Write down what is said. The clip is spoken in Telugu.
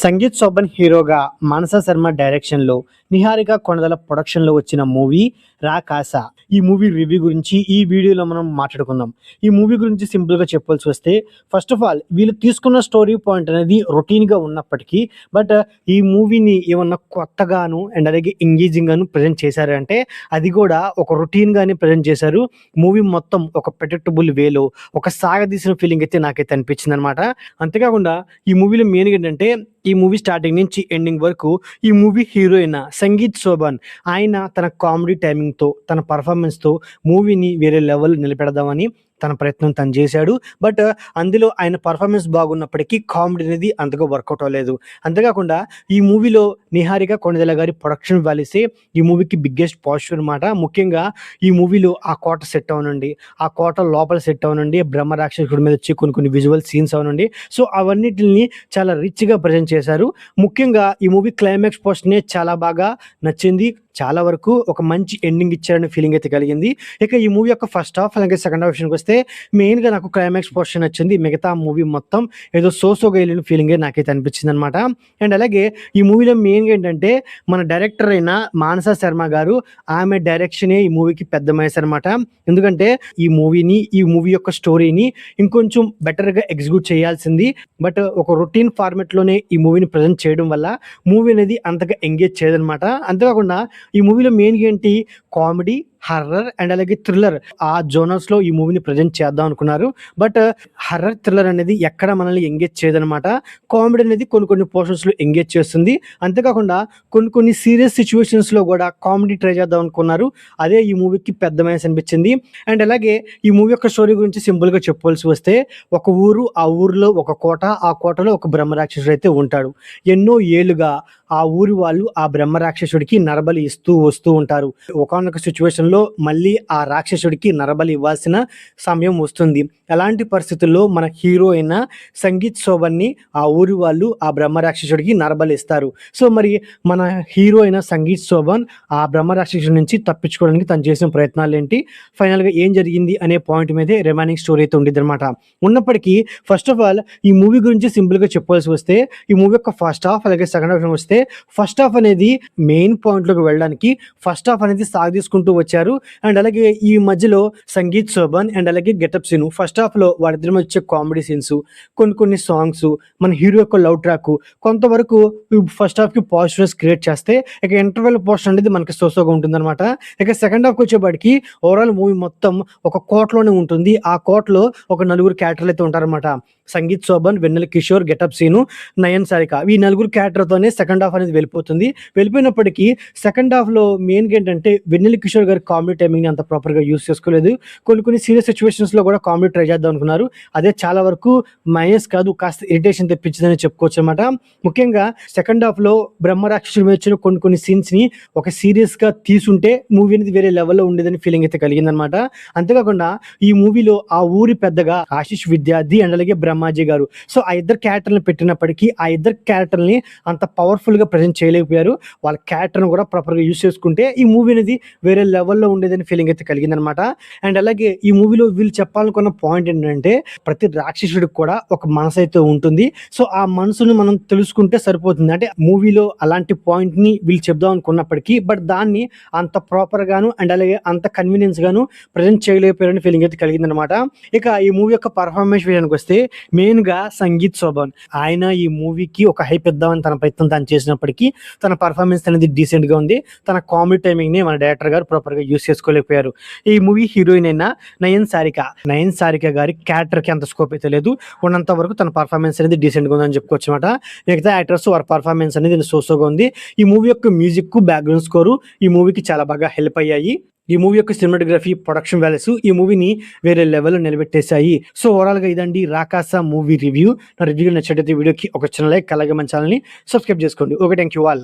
సంగీత్ శోభన్ హీరోగా మానస శర్మ డైరెక్షన్‌లో, నిహారిక కొణిదెల ప్రొడక్షన్‌లో వచ్చిన మూవీ 'రాకాస'. ఈ మూవీ రివ్యూ గురించి ఈ వీడియోలో మనం మాట్లాడుకుందాం. ఈ మూవీ గురించి సింపుల్‌గా చెప్పాల్సి వస్తే, ఫస్ట్ ఆఫ్ ఆల్ వీళ్ళు తీసుకున్న స్టోరీ పాయింట్ అనేది రొటీన్‌గా ఉన్నప్పటికీ, బట్ ఈ మూవీని ఏమన్నా కొత్తగాను అండ్ అలాగే ఎంగేజింగ్‌గాను ప్రెజెంట్ చేశారు అంటే, అది కూడా ఒక రొటీన్‌గానే ప్రెజెంట్ చేశారు. మూవీ మొత్తం ఒక ప్రెడిక్టబుల్ వేలో, ఒక సాగదీసిన ఫీలింగ్ అయితే నాకైతే అనిపించిందనమాట. అంతేకాకుండా ఈ మూవీలో మెయిన్‌గా ఏంటంటే, ఈ మూవీ స్టార్టింగ్ నుంచి ఎండింగ్ వరకు ఈ మూవీ హీరోయిన్ సంగీత్ శోభన్ ఆయన తన కామెడీ టైమింగ్‌తో, తన పెర్ఫార్మన్స్‌తో మూవీని వేరే లెవెల్ నిలబెడదామని తన ప్రయత్నం తను చేశాడు. బట్ అందులో ఆయన పెర్ఫార్మన్స్ బాగున్నప్పటికీ కామెడీ అనేది అంతగా వర్కౌట్ అవ్వలేదు. అంతేకాకుండా ఈ మూవీలో నిహారిక కొణిదెల గారి ప్రొడక్షన్ వాల్యూసే ఈ మూవీకి బిగ్గెస్ట్ పాజిటివ్ అనమాట. ముఖ్యంగా ఈ మూవీలో ఆ కోట సెట్ అవనండి, ఆ కోట లోపల సెట్ అవనండి, బ్రహ్మ రాక్షసుడి మీద వచ్చి కొన్ని విజువల్ సీన్స్ అవనండి. సో అవన్నిటిని చాలా రిచ్‌గా ప్రెజెంట్ చేశారు. ముఖ్యంగా ఈ మూవీ క్లైమాక్స్ పోర్షనే చాలా బాగా నచ్చింది. చాలా వరకు ఒక మంచి ఎండింగ్ ఇచ్చారనే ఫీలింగ్ అయితే కలిగింది. ఇక ఈ మూవీ యొక్క ఫస్ట్ హాఫ్ అలాగే సెకండ్ హాఫ్ విషయానికొస్తే మెయిన్‌గా నాకు క్లైమాక్స్ పోర్షన్ నచ్చింది. మిగతా మూవీ మొత్తం ఏదో సోగా ఎళ్ళిన ఫీలింగే నాకైతే అనిపించిందనమాట. అండ్ అలాగే ఈ మూవీలో మెయిన్‌గా ఏంటంటే మన డైరెక్టర్ అయిన మానస శర్మ గారు, ఆమె డైరెక్షనే ఈ మూవీకి పెద్ద మైనస్ అనమాట. ఎందుకంటే ఈ మూవీ యొక్క స్టోరీని ఇంకొంచెం బెటర్‌గా ఎగ్జిక్యూట్ చేయాల్సింది. బట్ ఒక రొటీన్ ఫార్మాట్‌లోనే ఈ మూవీని ప్రెజెంట్ చేయడం వల్ల మూవీ అనేది అంతగా ఎంగేజ్ చేయదనమాట. అంతేకాకుండా ఈ మూవీలో మెయిన్‌గా ఏంటి కామెడీ, హర్రర్ అండ్ అలాగే థ్రిల్లర్ ఆ జోనర్స్‌లో ఈ మూవీని ప్రెజెంట్ చేద్దాం అనుకున్నారు. బట్ హర్రర్, థ్రిల్లర్ అనేది ఎక్కడ మనల్ని ఎంగేజ్ చేయదనమాట. కామెడీ అనేది కొన్ని పోర్షన్స్‌లో ఎంగేజ్ చేస్తుంది. అంతేకాకుండా కొన్ని సీరియస్ సిట్యుయేషన్స్‌లో కూడా కామెడీ ట్రై చేద్దాం అనుకున్నారు. అదే ఈ మూవీకి పెద్ద మైనస్ అనిపించింది. అండ్ అలాగే ఈ మూవీ యొక్క స్టోరీ గురించి సింపుల్‌గా చెప్పాల్సి వస్తే, ఒక ఊరు, ఆ ఊరిలో ఒక కోట, ఆ కోటలో ఒక బ్రహ్మ రాక్షసుడు అయితే ఉంటాడు. ఎన్నో ఏళ్లుగా ఆ ఊరి వాళ్ళు ఆ బ్రహ్మ రాక్షసుడికి నరబలి ఇస్తూ వస్తూ ఉంటారు. ఒకానొక సిట్యుయేషన్‌లో మళ్ళీ ఆ రాక్షసుడికి నరబలి ఇవ్వాల్సిన సమయం వస్తుంది. అలాంటి పరిస్థితుల్లో మన హీరో అయిన సంగీత్ శోభన్‌ని ఆ ఊరి వాళ్ళు ఆ బ్రహ్మ రాక్షసుడికి నరబలి ఇస్తారు. సో మరి మన హీరో అయిన సంగీత్ శోభన్ ఆ బ్రహ్మ రాక్షసుడి నుంచి తప్పించుకోవడానికి తను చేసిన ప్రయత్నాలేంటి, ఫైనల్‌గా ఏం జరిగింది అనే పాయింట్ మీదే రిమైనింగ్ స్టోరీ అయితే ఉండిద్దనమాట. ఉన్నప్పటికీ ఫస్ట్ ఆఫ్ ఆల్ ఈ మూవీ గురించి సింపుల్‌గా చెప్పాల్సి వస్తే, ఈ మూవీ యొక్క ఫస్ట్ హాఫ్ అలాగే సెకండ్ హాఫ్ వస్తే, ఫస్ట్ హాఫ్ అనేది మెయిన్ పాయింట్‌లోకి వెళ్ళడానికి ఫస్ట్ హాఫ్ అనేది సాగదీసుకుంటూ వచ్చారు. అండ్ అలాగే ఈ మధ్యలో సంగీత్ శోభన్ అండ్ అలాగే గెటప్ సీను ఫస్ట్ హాఫ్‌లో వాళ్ళిద్దరి మధ్య వచ్చే కామెడీ సీన్స్, కొన్ని సాంగ్స్, మన హీరో యొక్క లవ్ ట్రాక్ కొంతవరకు ఫస్ట్ హాఫ్‌కి పాజిటివ్‌నెస్ క్రియేట్ చేస్తే, ఇక ఇంటర్వెల్ పోర్షన్ అనేది మనకి సోగా ఉంటుందన్నమాట. ఇక సెకండ్ హాఫ్‌కి వచ్చేపాటికి ఓవరాల్ మూవీ మొత్తం ఒక కోటలోనే ఉంటుంది. ఆ కోటలో ఒక నలుగురు క్యారెక్టర్లు అయితే ఉంటారన్నమాట. సంగీత్ శోభన్, వెన్నెల కిషోర్, గెటప్ సీను, నయన్ సారిక ఈ నలుగురు క్యారెక్టర్‌తోనే సెకండ్ హాఫ్ అనేది వెళ్ళిపోతుంది. వెళ్ళిపోయినప్పటికీ సెకండ్ హాఫ్‌లో మెయిన్‌గా ఏంటంటే వెన్నెల కిషోర్ గారి కామెడీ టైమింగ్‌ని అంత ప్రాపర్‌గా యూజ్ చేసుకోలేదు. కొన్ని సీరియస్ సిట్యుయేషన్స్‌లో కూడా కామెడీ ట్రై చేద్దాం అనుకున్నారు. అదే చాలా వరకు మైనస్ కాదు, కాస్త ఇరిటేషన్ తెప్పించిందని చెప్పుకోవచ్చనమాట. ముఖ్యంగా సెకండ్ హాఫ్‌లో బ్రహ్మ రాక్షసుడి మీద వచ్చిన కొన్ని సీన్స్‌ని ఒక సీరియస్‌గా తీసుంటే మూవీ అనేది వేరే లెవెల్‌లో ఉండేదని ఫీలింగ్ అయితే కలిగిందనమాట. అంతేకాకుండా ఈ మూవీలో ఆ ఊరి పెద్దగా ఆశిష్ విద్యార్థి అండ్ అలాగే బ్రహ్మాజీ గారు, సో ఆ ఇద్దరు క్యారెక్టర్‌ని పెట్టినప్పటికీ ఆ ఇద్దరు క్యారెక్టర్‌ని అంత పవర్‌ఫుల్‌గా ప్రెజెంట్ చేయలేకపోయారు. వాళ్ళ క్యారెక్టర్‌ని కూడా ప్రాపర్‌గా యూజ్ చేసుకుంటే ఈ మూవీ అనేది వేరే లెవెల్‌లో ఉండేదని ఫీలింగ్ అయితే కలిగిందనమాట. అండ్ అలాగే ఈ మూవీలో వీళ్ళు చెప్పాలనుకున్న పాయింట్ ఏంటంటే, ప్రతి రాక్షసుడికి కూడా ఒక మనసు అయితే ఉంటుంది. సో ఆ మనసుని మనం తెలుసుకుంటే సరిపోతుంది. అంటే మూవీలో అలాంటి పాయింట్‌ని వీళ్ళు చెప్దాం అనుకున్నప్పటికీ, బట్ దాన్ని అంత ప్రాపర్‌గాను అండ్ అలాగే అంత కన్వీనియన్స్‌గాను ప్రెజెంట్ చేయలేకపోయారని ఫీలింగ్ అయితే కలిగిందనమాట. ఇక ఈ మూవీ యొక్క పర్ఫార్మెన్స్ విషయానికి వస్తే, మెయిన్‌గా సంగీత్ శోభన్ ఆయన ఈ మూవీకి ఒక హైప్ ఇద్దామని తన ప్రయత్నం తాను చేసినప్పటికీ, తన పర్ఫార్మెన్స్ అనేది డీసెంట్‌గా ఉంది. తన కామెడీ టైమింగ్‌ని మన డైరెక్టర్ గారు ప్రాపర్‌గా యూజ్ చేసుకోలేకపోయారు. ఈ మూవీ హీరోయిన్ అయిన నయన్ సారిక గారి క్యారెక్టర్‌కి అంత స్కోప్ అయితే లేదు. ఉన్నంత వరకు తన పర్ఫార్మెన్స్ అనేది డీసెంట్‌గా ఉందని చెప్పుకోవచ్చనమాట. మిగతా యాక్టర్స్ వారి పర్ఫార్మెన్స్ అనేది సోగా ఉంది. ఈ మూవీ యొక్క మ్యూజిక్, బ్యాక్‌గ్రౌండ్ స్కోరు ఈ మూవీకి చాలా బాగా హెల్ప్ అయ్యాయి. ఈ మూవీ యొక్క సినిమాటోగ్రఫీ, ప్రొడక్షన్ వాల్యూస్ ఈ మూవీని వేరే లెవెల్‌లో నిలబెట్టేశాయి. సో ఓవరాల్‌గా ఇదండి 'రాకాస' మూవీ రివ్యూ. నా రివ్యూ నచ్చినట్లయితే వీడియోకి ఒక చిన్న లైక్, అలాగే మన ఛానల్‌ని సబ్స్క్రైబ్ చేసుకోండి. Okay, thank you all.